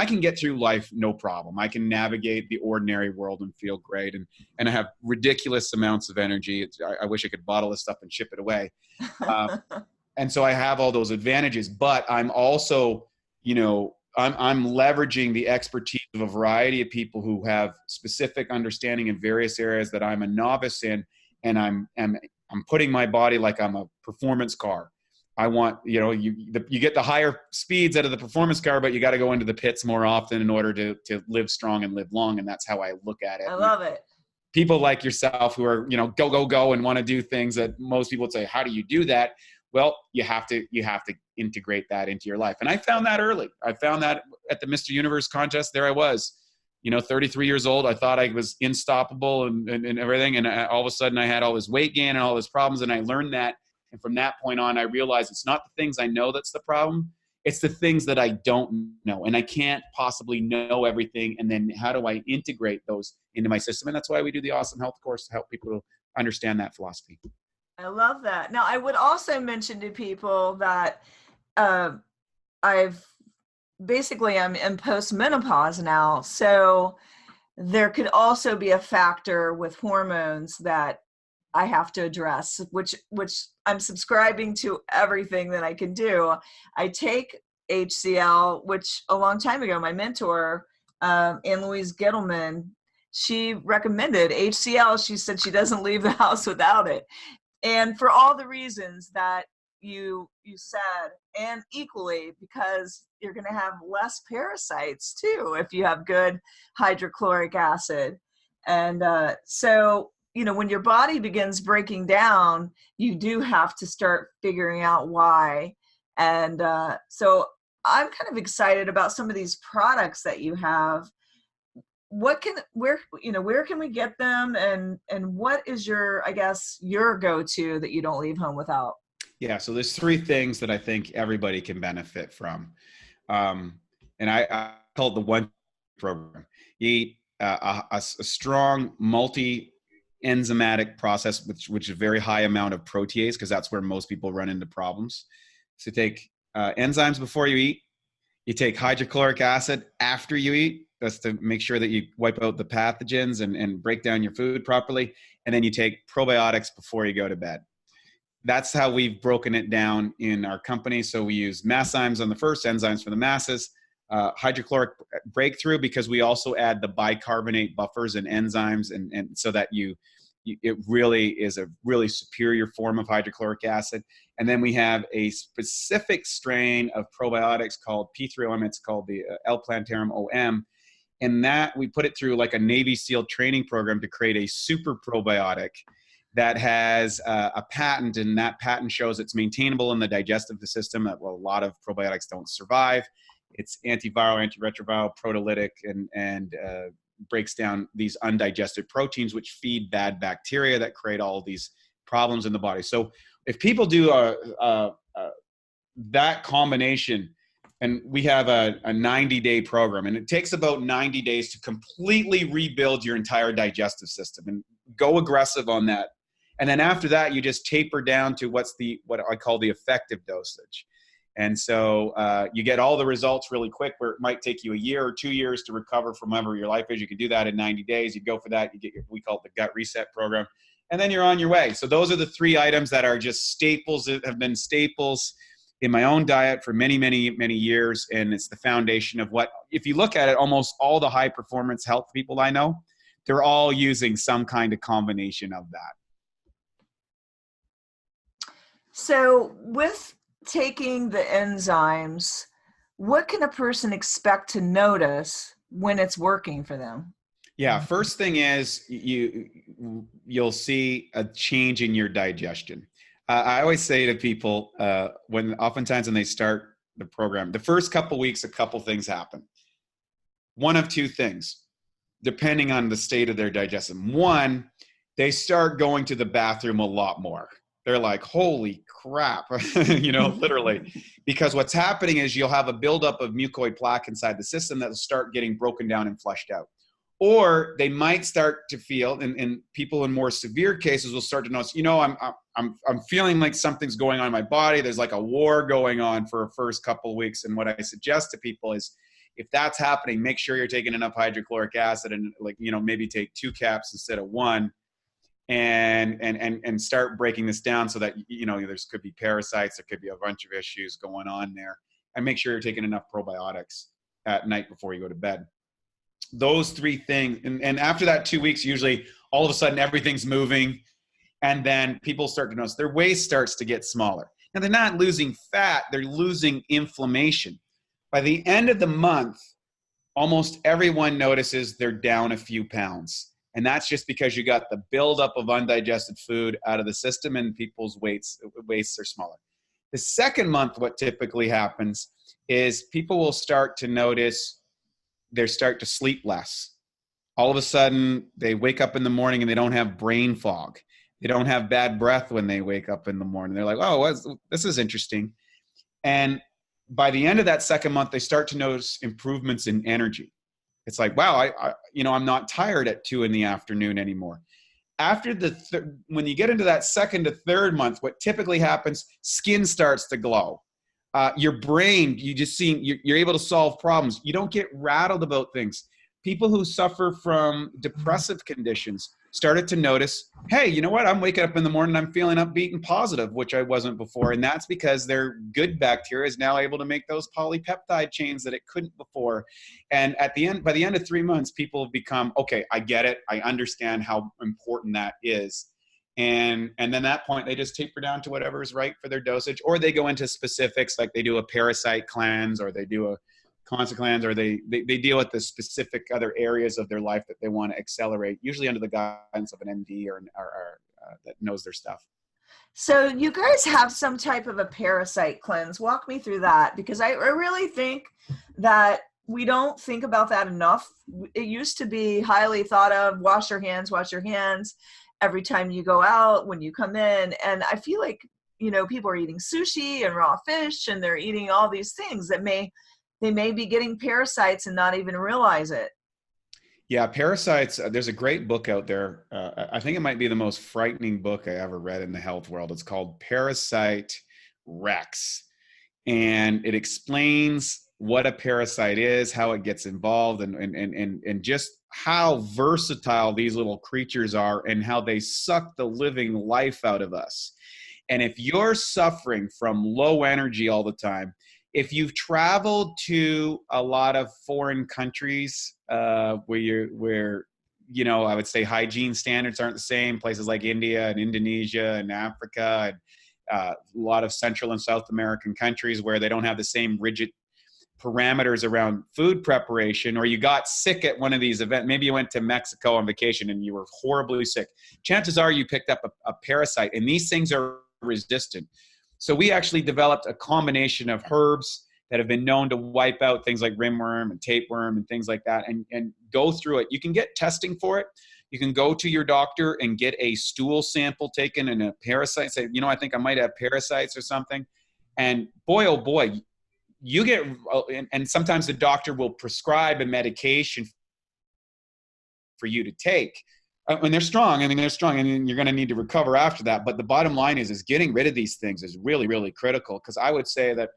can get through life no problem. I can navigate the ordinary world and feel great, and I have ridiculous amounts of energy. I wish I could bottle this stuff and ship it away. And so I have all those advantages, but I'm also, I'm leveraging the expertise of a variety of people who have specific understanding in various areas that I'm a novice in, and I'm putting my body like I'm a performance car. I want, you get the higher speeds out of the performance car, but you got to go into the pits more often in order to live strong and live long. And that's how I look at it. I love it. People like yourself who are, go and want to do things that most people would say, how do you do that? Well, you have to integrate that into your life. And I found that early. I found that at the Mr. Universe contest. There I was, 33 years old. I thought I was unstoppable and everything. And all of a sudden I had all this weight gain and all these problems. And I learned that. And from that point on, I realized it's not the things I know that's the problem. It's the things that I don't know. And I can't possibly know everything. And then how do I integrate those into my system? And that's why we do the Awesome Health course, to help people to understand that philosophy. I love that. Now, I would also mention to people that I'm in postmenopause now. So there could also be a factor with hormones that I have to address, which I'm subscribing to everything that I can do. I take HCL, which a long time ago, my mentor, Ann-Louise Gittleman, she recommended HCL. She said she doesn't leave the house without it. And for all the reasons that you said, and equally because you're going to have less parasites too if you have good hydrochloric acid. And so, when your body begins breaking down, you do have to start figuring out why. And so I'm kind of excited about some of these products that you have. Where can we get them, and what is your go-to that you don't leave home without? Yeah. So there's three things that I think everybody can benefit from. And I call it the one program. You eat a strong multi-enzymatic process, which is a very high amount of protease, because that's where most people run into problems. So take enzymes before you eat. You take hydrochloric acid after you eat. That's to make sure that you wipe out the pathogens and break down your food properly. And then you take probiotics before you go to bed. That's how we've broken it down in our company. So we use Masszymes on the first, enzymes for the masses, hydrochloric breakthrough, because we also add the bicarbonate buffers and enzymes, and so that it really is a really superior form of hydrochloric acid. And then we have a specific strain of probiotics called P3OM. It's called the L-Plantarum OM. And that we put it through like a Navy SEAL training program to create a super probiotic that has a patent, and that patent shows it's maintainable in the digestive system. That, well, a lot of probiotics don't survive. It's antiviral, antiretroviral, proteolytic, and breaks down these undigested proteins, which feed bad bacteria that create all of these problems in the body. So if people do that combination, and we have a 90-day program, and it takes about 90 days to completely rebuild your entire digestive system, and go aggressive on that. And then after that, you just taper down to what I call the effective dosage. And so you get all the results really quick, where it might take you a year or 2 years to recover from whatever your life is. You can do that in 90 days. You go for that. You get we call it the gut reset program. And then you're on your way. So those are the 3 items that are just staples, that have been staples in my own diet for many, many, many years. And it's the foundation of what, if you look at it, almost all the high performance health people I know, they're all using some kind of combination of that. So with taking the enzymes, what can a person expect to notice when it's working for them? Yeah, first thing is you'll see a change in your digestion. I always say to people, oftentimes when they start the program, the first couple weeks, a couple things happen. One of 2 things, depending on the state of their digestion. One, they start going to the bathroom a lot more. They're like, holy crap, literally. Because what's happening is you'll have a buildup of mucoid plaque inside the system that will start getting broken down and flushed out. Or they might start to feel, and people in more severe cases will start to notice, I'm feeling like something's going on in my body. There's like a war going on for a first couple of weeks. And what I suggest to people is, if that's happening, make sure you're taking enough hydrochloric acid, and maybe take 2 caps instead of 1, and start breaking this down so that, there's could be parasites, there could be a bunch of issues going on there, and make sure you're taking enough probiotics at night before you go to bed. Those 3 things. And after that 2 weeks, usually all of a sudden everything's moving, and then people start to notice their waist starts to get smaller. Now, they're not losing fat, they're losing inflammation. By the end of the month, almost everyone notices they're down a few pounds. And that's just because you got the buildup of undigested food out of the system, and people's waists are smaller. The second month, what typically happens is people will start to notice they start to sleep less. All of a sudden, they wake up in the morning and they don't have brain fog. They don't have bad breath when they wake up in the morning. They're like, oh, this is interesting. And by the end of that second month, they start to notice improvements in energy. It's like, wow, I'm not tired at 2 p.m. anymore. After when you get into that second to third month, what typically happens, skin starts to glow. Your brain, you're able to solve problems. You don't get rattled about things. People who suffer from depressive conditions started to notice, hey, you know what? I'm waking up in the morning, I'm feeling upbeat and positive, which I wasn't before. And that's because their good bacteria is now able to make those polypeptide chains that it couldn't before. And by the end of 3 months, people have become, okay, I get it. I understand how important that is. And then at that point, they just taper down to whatever is right for their dosage, or they go into specifics, like they do a parasite cleanse, or they do a consequence, or they deal with the specific other areas of their life that they want to accelerate, usually under the guidance of an MD or that knows their stuff. So you guys have some type of a parasite cleanse. Walk me through that, because I really think that we don't think about that enough. It used to be highly thought of, wash your hands every time you go out, when you come in. And I feel like, people are eating sushi and raw fish, and they're eating all these things that they may be getting parasites and not even realize it. Yeah, parasites, there's a great book out there. I think it might be the most frightening book I ever read in the health world. It's called Parasite Rex. And it explains what a parasite is, how it gets involved, and just how versatile these little creatures are, and how they suck the living life out of us. And if you're suffering from low energy all the time, if you've traveled to a lot of foreign countries where I would say hygiene standards aren't the same, places like India and Indonesia and Africa, and a lot of Central and South American countries where they don't have the same rigid parameters around food preparation, or you got sick at one of these events, maybe you went to Mexico on vacation and you were horribly sick, chances are you picked up a parasite, and these things are resistant. So we actually developed a combination of herbs that have been known to wipe out things like ringworm and tapeworm and things like that, and go through it. You can get testing for it. You can go to your doctor and get a stool sample taken and a parasite, say, I think I might have parasites or something. And boy, oh boy, you get, and sometimes the doctor will prescribe a medication for you to take. And they're strong. They're strong, and you're going to need to recover after that. But the bottom line is getting rid of these things is really, really critical, because I would say that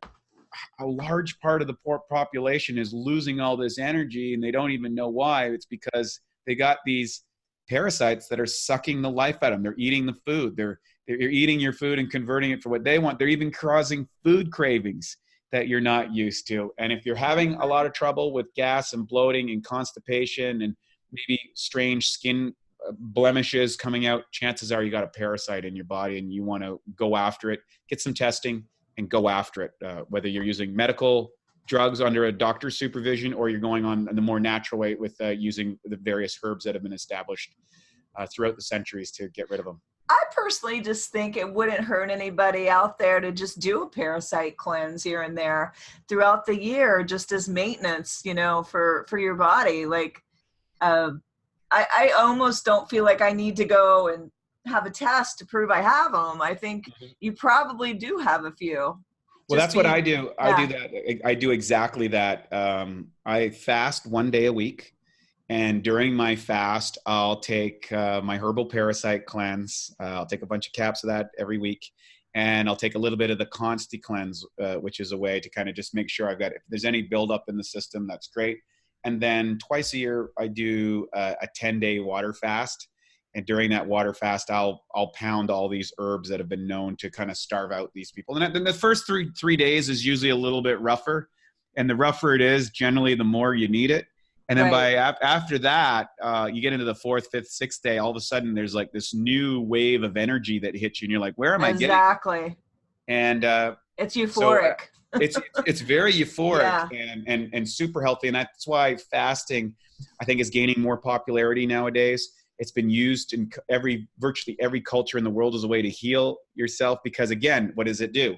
a large part of the poor population is losing all this energy, and they don't even know why. It's because they got these parasites that are sucking the life out of them. They're eating the food. They're eating your food and converting it for what they want. They're even causing food cravings that you're not used to. And if you're having a lot of trouble with gas and bloating and constipation and maybe strange skin blemishes coming out, chances are you got a parasite in your body, and you want to go after it. Get some testing and go after it, whether you're using medical drugs under a doctor's supervision, or you're going on the more natural way with using the various herbs that have been established throughout the centuries to get rid of them. I personally just think it wouldn't hurt anybody out there to just do a parasite cleanse here and there throughout the year, just as maintenance, for your body. Like, I almost don't feel like I need to go and have a test to prove I have them. I think you probably do have a few. Well, that's what I do. Yeah. I do exactly that. I fast 1 day a week. And during my fast, I'll take my Herbal Parasite Cleanse. I'll take a bunch of caps of that every week. And I'll take a little bit of the Consti Cleanse, which is a way to kind of just make sure if there's any buildup in the system, that's great. And then twice a year, I do a 10-day water fast. And during that water fast, I'll pound all these herbs that have been known to kind of starve out these people. And then the first three days is usually a little bit rougher. And the rougher it is, generally, the more you need it. And then after that, you get into the 4th, 5th, 6th day, all of a sudden there's like this new wave of energy that hits you. And you're like, where am I getting? Exactly. And it's euphoric. So, it's very euphoric and super healthy. And that's why fasting, I think, is gaining more popularity nowadays. It's been used in virtually every culture in the world as a way to heal yourself. Because again, what does it do?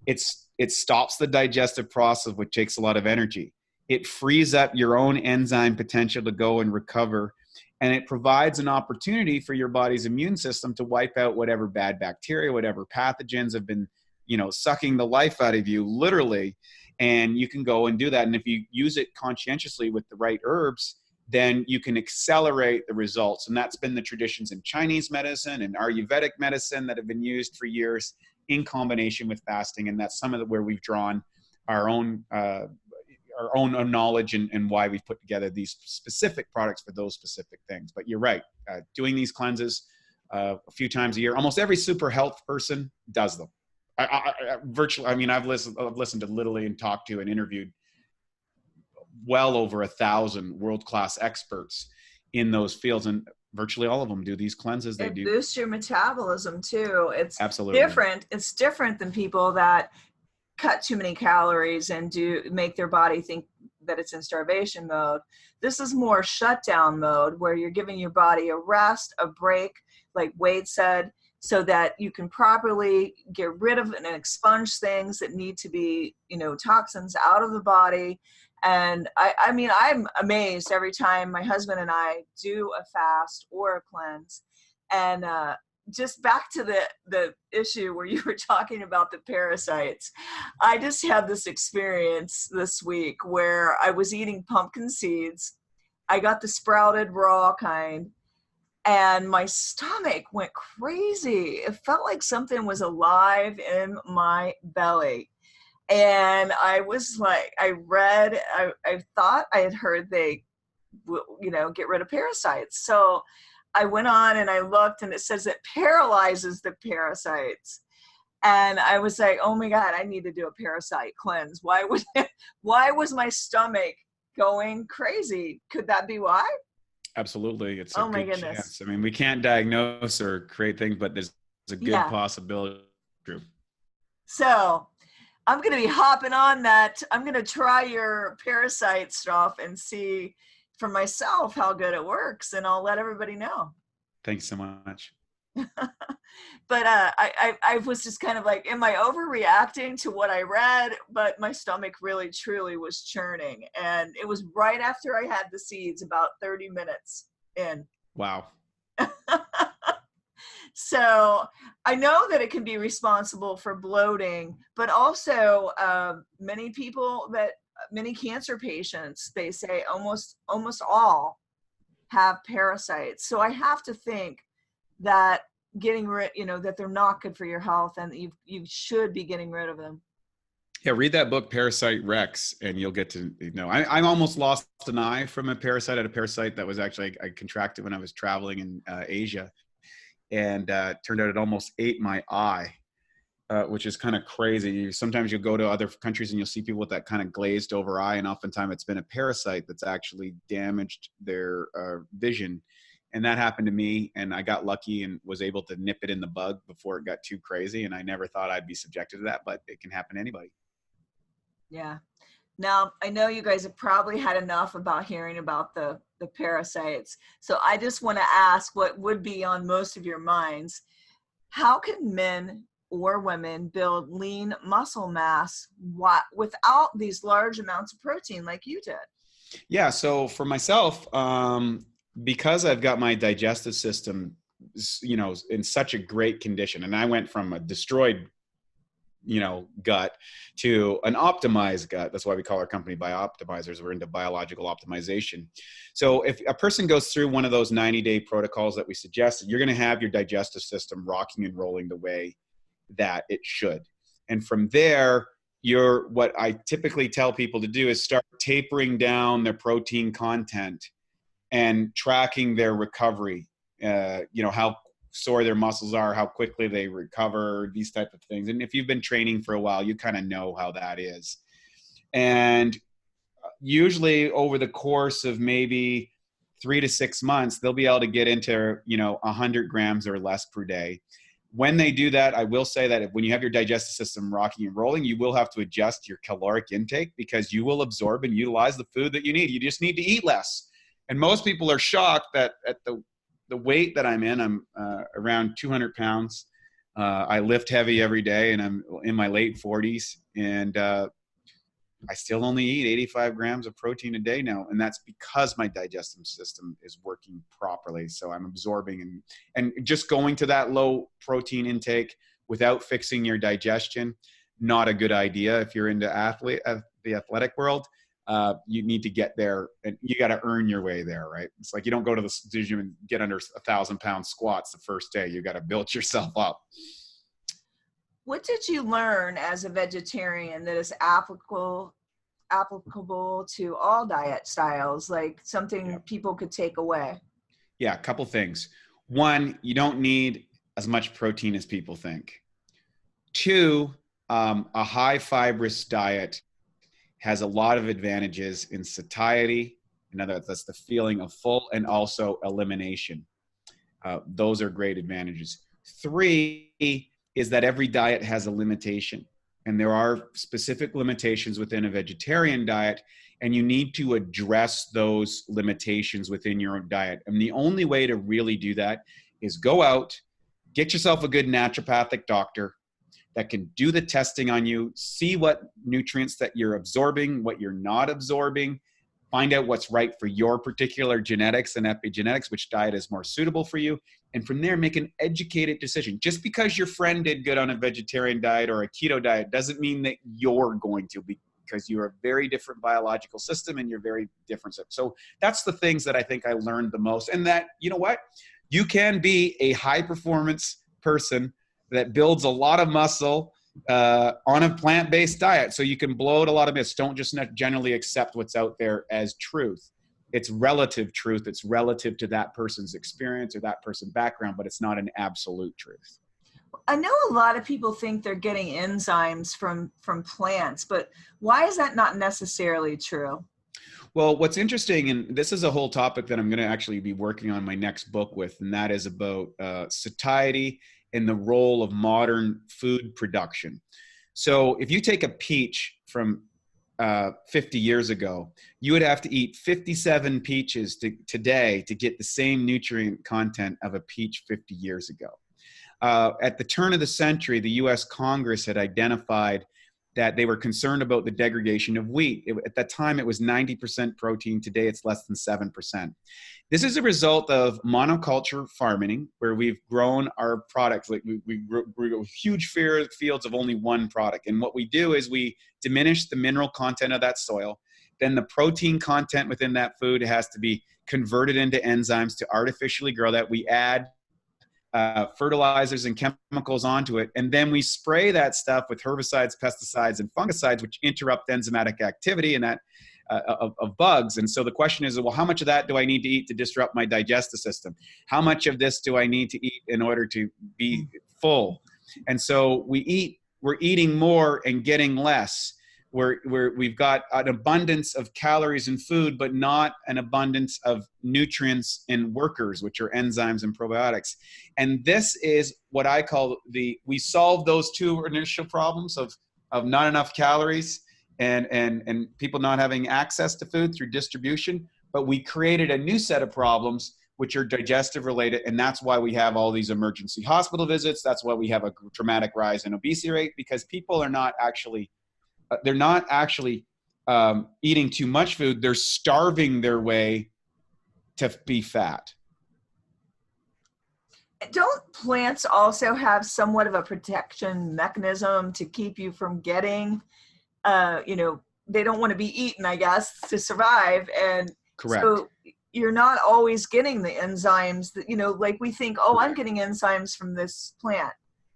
It stops the digestive process, which takes a lot of energy. It frees up your own enzyme potential to go and recover. And it provides an opportunity for your body's immune system to wipe out whatever bad bacteria, whatever pathogens have been, sucking the life out of you, literally. And you can go and do that. And if you use it conscientiously with the right herbs, then you can accelerate the results. And that's been the traditions in Chinese medicine and Ayurvedic medicine that have been used for years in combination with fasting. And that's some of where we've drawn our own knowledge and why we've put together these specific products for those specific things. But you're right. Doing these cleanses a few times a year, almost every super health person does them. I've listened to literally and talked to and interviewed well over 1,000 world-class experts in those fields, and virtually all of them do these cleanses. It boosts your metabolism too. It's absolutely different. It's different than people that cut too many calories and make their body think that it's in starvation mode. This is more shutdown mode, where you're giving your body a rest, a break, like Wade said, so that you can properly get rid of and expunge things that need to be, toxins out of the body. And I'm amazed every time my husband and I do a fast or a cleanse. And just back to the issue where you were talking about the parasites, I just had this experience this week where I was eating pumpkin seeds. I got the sprouted raw kind, and my stomach went crazy. It felt like something was alive in my belly. And I was like, I thought I had heard they, get rid of parasites. So I went on and I looked, and it says it paralyzes the parasites. And I was like, oh my God, I need to do a parasite cleanse. Why was my stomach going crazy? Could that be why? Absolutely. It's a good chance. We can't diagnose or create things, but there's a good possibility. True. So I'm going to be hopping on that. I'm going to try your Parasite stuff and see for myself how good it works, and I'll let everybody know. Thanks so much. But I was just kind of like, am I overreacting to what I read? But my stomach really, truly was churning. And it was right after I had the seeds, about 30 minutes in. Wow. So I know that it can be responsible for bloating, but also many cancer patients, they say almost all have parasites. So I have to think that getting rid, that they're not good for your health, and you should be getting rid of them. Yeah, read that book, Parasite Rex, and you'll get to know. I almost lost an eye from a parasite. I had a parasite that was actually, I contracted when I was traveling in Asia, and turned out it almost ate my eye, which is kind of crazy. Sometimes you'll go to other countries and you'll see people with that kind of glazed over eye, and oftentimes it's been a parasite that's actually damaged their vision. And that happened to me, and I got lucky and was able to nip it in the bud before it got too crazy. And I never thought I'd be subjected to that, but it can happen to anybody. Yeah. Now, I know you guys have probably had enough about hearing about the parasites. So I just want to ask what would be on most of your minds. How can men or women build lean muscle mass without these large amounts of protein like you did? Yeah. So for myself, because I've got my digestive system, in such a great condition, and I went from a destroyed, gut to an optimized gut. That's why we call our company BioOptimizers. We're into biological optimization. So if a person goes through one of those 90-day protocols that we suggested, you're going to have your digestive system rocking and rolling the way that it should. And from there, what I typically tell people to do is start tapering down their protein content and tracking their recovery, how sore their muscles are, how quickly they recover, these type of things. And if you've been training for a while, you kind of know how that is. And usually over the course of maybe 3 to 6 months, they'll be able to get into, 100 grams or less per day. When they do that, I will say that when you have your digestive system rocking and rolling, you will have to adjust your caloric intake, because you will absorb and utilize the food that you need. You just need to eat less. And most people are shocked that at the weight that I'm in, I'm around 200 pounds. I lift heavy every day, and I'm in my late 40s. And I still only eat 85 grams of protein a day now. And that's because my digestive system is working properly. So I'm absorbing and just going to that low protein intake without fixing your digestion, not a good idea. If you're into the athletic world, you need to get there, and you got to earn your way there, right? It's like you don't go to the gym and get under 1,000-pound squats the first day. You got to build yourself up. What did you learn as a vegetarian that is applicable to all diet styles, like something people could take away? Yeah, a couple things. One, you don't need as much protein as people think. Two, a high fibrous diet has a lot of advantages in satiety. In other words, that's the feeling of full, and also elimination. Those are great advantages. Three is that every diet has a limitation, and there are specific limitations within a vegetarian diet, and you need to address those limitations within your own diet. And the only way to really do that is go out, get yourself a good naturopathic doctor that can do the testing on you, see what nutrients that you're absorbing, what you're not absorbing, find out what's right for your particular genetics and epigenetics, which diet is more suitable for you. And from there, make an educated decision. Just because your friend did good on a vegetarian diet or a keto diet doesn't mean that you're going to, because you're a very different biological system and you're very different. So that's the things that I think I learned the most. And that, you know what? You can be a high performance person that builds a lot of muscle on a plant-based diet. So you can blow out a lot of myths. Don't just generally accept what's out there as truth. It's relative truth. It's relative to that person's experience or that person's background, but it's not an absolute truth. I know a lot of people think they're getting enzymes from plants, but why is that not necessarily true? Well, what's interesting, and this is a whole topic that I'm going to actually be working on my next book with, and that is about satiety and the role of modern food production. So if you take a peach from 50 years ago, you would have to eat 57 peaches today to get the same nutrient content of a peach 50 years ago. At the turn of the century, the US Congress had identified that they were concerned about the degradation of wheat. At that time, it was 90% protein. Today, it's less than 7%. This is a result of monoculture farming, where we've grown our products. Like we grew huge fields of only one product. And what we do is we diminish the mineral content of that soil. Then the protein content within that food has to be converted into enzymes to artificially grow that. We add fertilizers and chemicals onto it, and then we spray that stuff with herbicides, pesticides, and fungicides, which interrupt enzymatic activity and that of bugs. And so the question is, well, how much of that do I need to eat to disrupt my digestive system? How much of this do I need to eat in order to be full? And so we're eating more and getting less. We've got an abundance of calories in food, but not an abundance of nutrients in workers, which are enzymes and probiotics. And this is what I call we solve those two initial problems of not enough calories and people not having access to food through distribution. But we created a new set of problems, which are digestive related. And that's why we have all these emergency hospital visits. That's why we have a dramatic rise in obesity rate, because people are not actually eating too much food. They're starving their way to be fat. Don't plants also have somewhat of a protection mechanism to keep you from getting, they don't want to be eaten, I guess, to survive. And correct. So you're not always getting the enzymes that, like we think, oh, correct, I'm getting enzymes from this plant,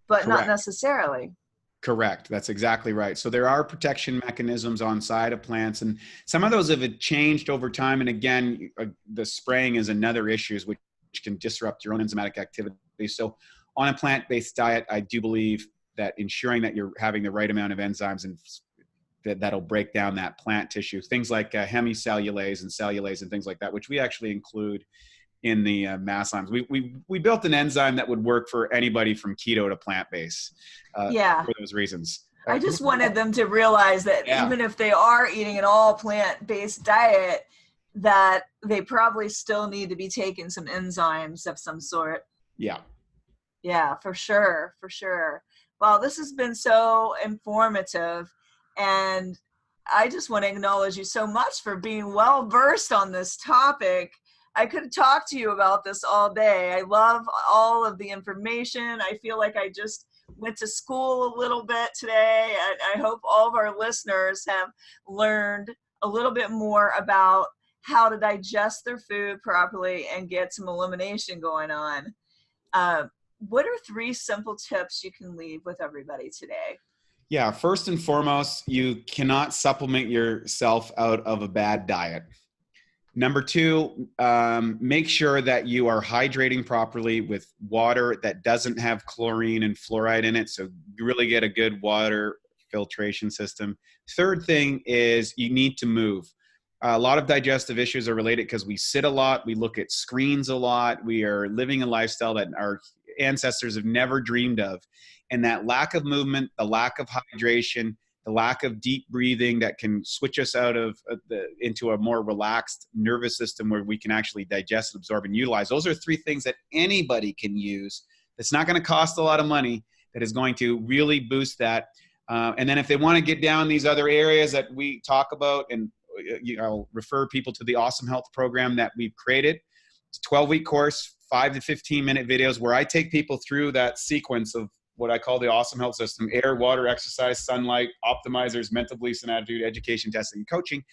but correct, not necessarily. Correct. That's exactly right. So there are protection mechanisms on side of plants, and some of those have changed over time. And again, the spraying is another issue, which can disrupt your own enzymatic activity. So on a plant-based diet, I do believe that ensuring that you're having the right amount of enzymes and that'll break down that plant tissue, things like hemicellulase and cellulase and things like that, which we actually include in the mass enzymes. We built an enzyme that would work for anybody from keto to plant-based for those reasons. I just wanted them to realize that even if they are eating an all plant-based diet, that they probably still need to be taking some enzymes of some sort. Yeah, for sure. Well, this has been so informative, and I just want to acknowledge you so much for being well versed on this topic. I could talk to you about this all day. I love all of the information. I feel like I just went to school a little bit today. I hope all of our listeners have learned a little bit more about how to digest their food properly and get some elimination going on. What are 3 simple tips you can leave with everybody today? Yeah, first and foremost, you cannot supplement yourself out of a bad diet. Number 2, make sure that you are hydrating properly with water that doesn't have chlorine and fluoride in it. So you really get a good water filtration system. Third thing is you need to move. A lot of digestive issues are related because we sit a lot, we look at screens a lot, we are living a lifestyle that our ancestors have never dreamed of. And that lack of movement, the lack of hydration, the lack of deep breathing that can switch us out of into a more relaxed nervous system where we can actually digest, absorb, and utilize. Those are 3 things that anybody can use. That's not going to cost a lot of money, that is going to really boost that. And then if they want to get down these other areas that we talk about, and I'll refer people to the Awesome Health program that we've created. It's a 12-week course, 5 to 15-minute videos where I take people through that sequence of what I call the Awesome Health system: air, water, exercise, sunlight, optimizers, mental beliefs and attitude, education, testing, and coaching.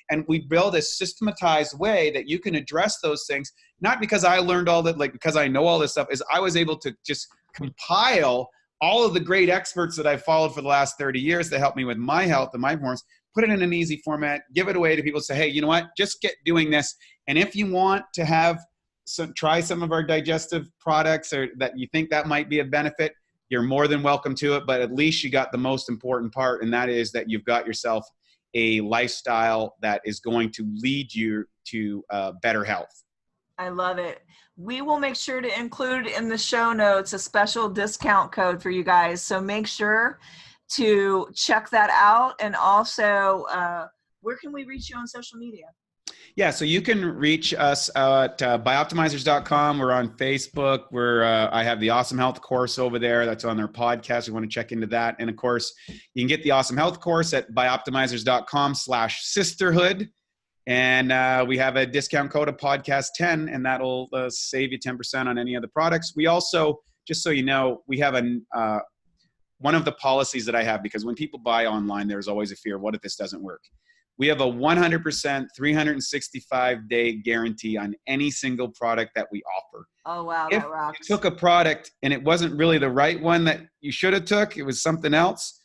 And we build a systematized way that you can address those things, not because I learned all that, like because I know all this stuff, is I was able to just compile all of the great experts that I've followed for the last 30 years that helped me with my health and my performance, put it in an easy format, give it away to people, say, hey, you know what, just get doing this. And if you want to have try some of our digestive products, or that you think that might be a benefit, you're more than welcome to it. But at least you got the most important part, and that is that you've got yourself a lifestyle that is going to lead you to better health. I love it. We will make sure to include in the show notes a special discount code for you guys. So make sure to check that out. And also, where can we reach you on social media? Yeah, so you can reach us at BioOptimizers.com. We're on Facebook. I have the Awesome Health course over there. That's on their podcast. You want to check into that. And of course, you can get the Awesome Health course at BioOptimizers.com/sisterhood. And we have a discount code of podcast10, and that'll save you 10% on any of the products. We also, just so you know, we have one of the policies that I have, because when people buy online, there's always a fear, what if this doesn't work? We have a 100% 365-day guarantee on any single product that we offer. Oh, wow, If that rocks. you took a product and it wasn't really the right one that you should have took, it was something else,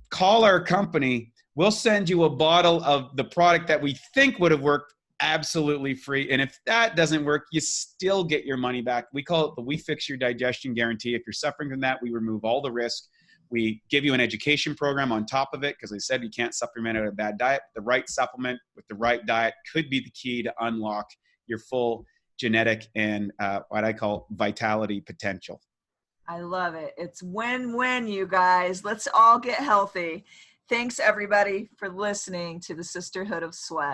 call our company. We'll send you a bottle of the product that we think would have worked absolutely free. And if that doesn't work, you still get your money back. We call it the We Fix Your Digestion Guarantee. If you're suffering from that, we remove all the risk. We give you an education program on top of it, because I said you can't supplement out a bad diet. The right supplement with the right diet could be the key to unlock your full genetic and what I call vitality potential. I love it. It's win-win, you guys. Let's all get healthy. Thanks, everybody, for listening to the Sisterhood of Sweat.